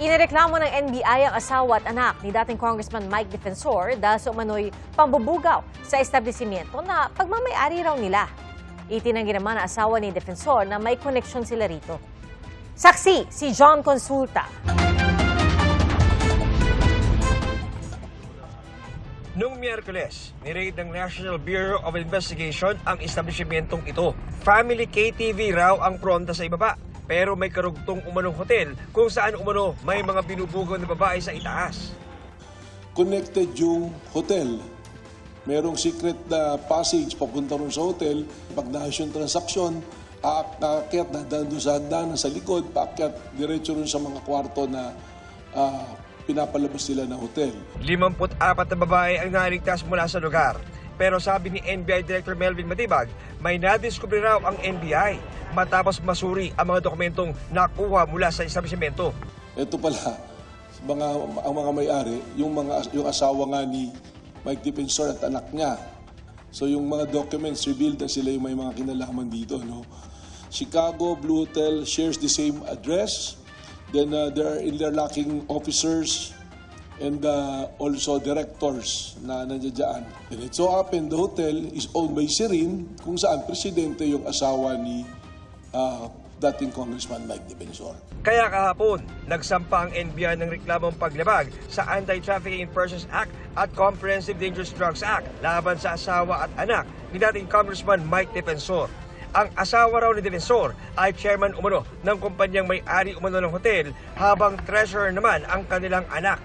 Inireklamo ng NBI ang asawa at anak ni dating Congressman Mike Defensor dahil sa umano'y pambubugaw sa establishmento na pagmamay-ari raw nila. Itinanggi naman ang asawa ni Defensor na may koneksyon sila rito. Saksi, si John Consulta. Noong Miyerkules, niraid ng National Bureau of Investigation ang establishmentong ito. Family KTV raw ang pronta sa ibaba. Pero may karugtong umanong hotel kung saan umano may mga binubugaw na babae sa itaas. Connected yung hotel. Merong secret na passage papunta ron sa hotel. Pag naayos yung transaksyon, aakyat na doon sa hagdanan sa likod, paakyat diretso ron sa mga kwarto na pinapalabas nila ng hotel. 54 na babae ang naligtas mula sa lugar. Pero sabi ni NBI Director Melvin Matibag, may nadiskubre raw ang NBI matapos masuri ang mga dokumentong nakuha mula sa establishmento. Ito pala, ang mga may-ari, yung asawa nga ni Mike Defensor at anak niya. So yung mga documents revealed na sila yung may mga kinalaman dito. No? Chicago Blue Hotel shares the same address. Then there are interlocking officers and also directors na nandiyan. And it so happened the hotel is owned by Sirin, kung saan presidente yung asawa ni dating Congressman Mike Defensor. Kaya kahapon, nagsampa ang NBI ng reklamong paglabag sa Anti-Trafficking in Persons Act at Comprehensive Dangerous Drugs Act laban sa asawa at anak ni dating Congressman Mike Defensor. Ang asawa raw ni Defensor ay chairman umano ng kumpanyang may-ari umano ng hotel habang treasurer naman ang kanilang anak.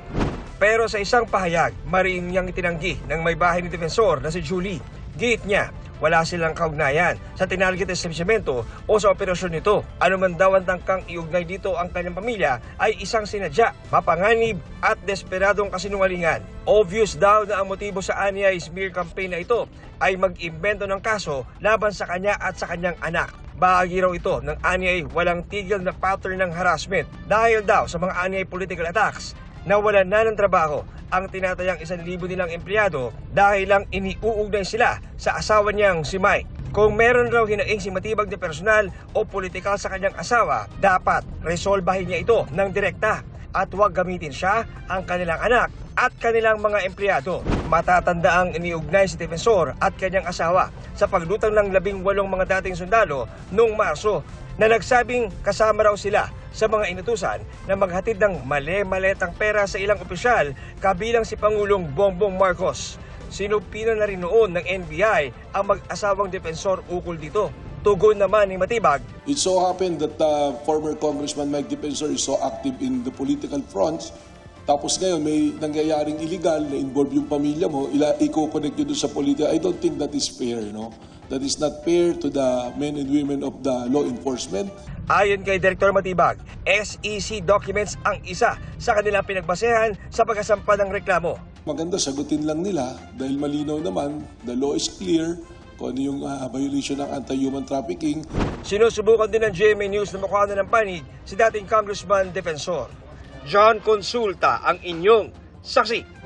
Pero sa isang pahayag, mariin niyang itinanggi ng may bahay ni Defensor na si Julie. Giit niya, wala silang kaugnayan sa tinarget establishmento o sa operasyon nito. Ano man daw ang tangkang iugnay dito ang kanyang pamilya ay isang sinadya, mapanganib at desperadong kasinungalingan. Obvious daw na ang motibo sa Anyay smear campaign na ito ay mag-imbento ng kaso laban sa kanya at sa kanyang anak. Bahagi raw ito ng Anyay walang tigil na pattern ng harassment dahil daw sa mga Anyay political attacks. Nawalan na ng trabaho ang tinatayang 1,000 nilang empleyado dahil lang iniuugnay sila sa asawa niyang si Mike. Kung meron raw hinaing si Matibag na personal o politikal sa kanyang asawa, dapat resolbahin niya ito ng direkta at huwag gamitin siya, ang kanilang anak at kanilang mga empleyado. Matatanda ang iniugnay si Defensor at kanyang asawa sa paglutang ng 18 mga dating sundalo noong Marso na nagsabing kasama raw sila sa mga inutusan na maghatid ng mali-maletang pera sa ilang opisyal kabilang si Pangulong Bongbong Marcos. Sinupino na rin noon ng NBI ang mag-asawang Defensor ukol dito. Tugon naman ni Matibag, It so happened that former Congressman Mike Defensor is so active in the political fronts. Tapos ngayon may nangyayaring illegal na involve yung pamilya mo, i-connect yun doon sa politika. I don't think that is fair, no? That is not fair to the men and women of the law enforcement. ayon kay Director Matibag, SEC documents ang isa sa kanilang pinagbasehan sa pagkasampa ng reklamo. Maganda, sagutin lang nila dahil malinaw naman, the law is clear kung ano yung violation ng anti-human trafficking. Sinusubukan din ng GMA News na makuha na ng panig si dating Congressman Defensor. John Consulta ang inyong saksi.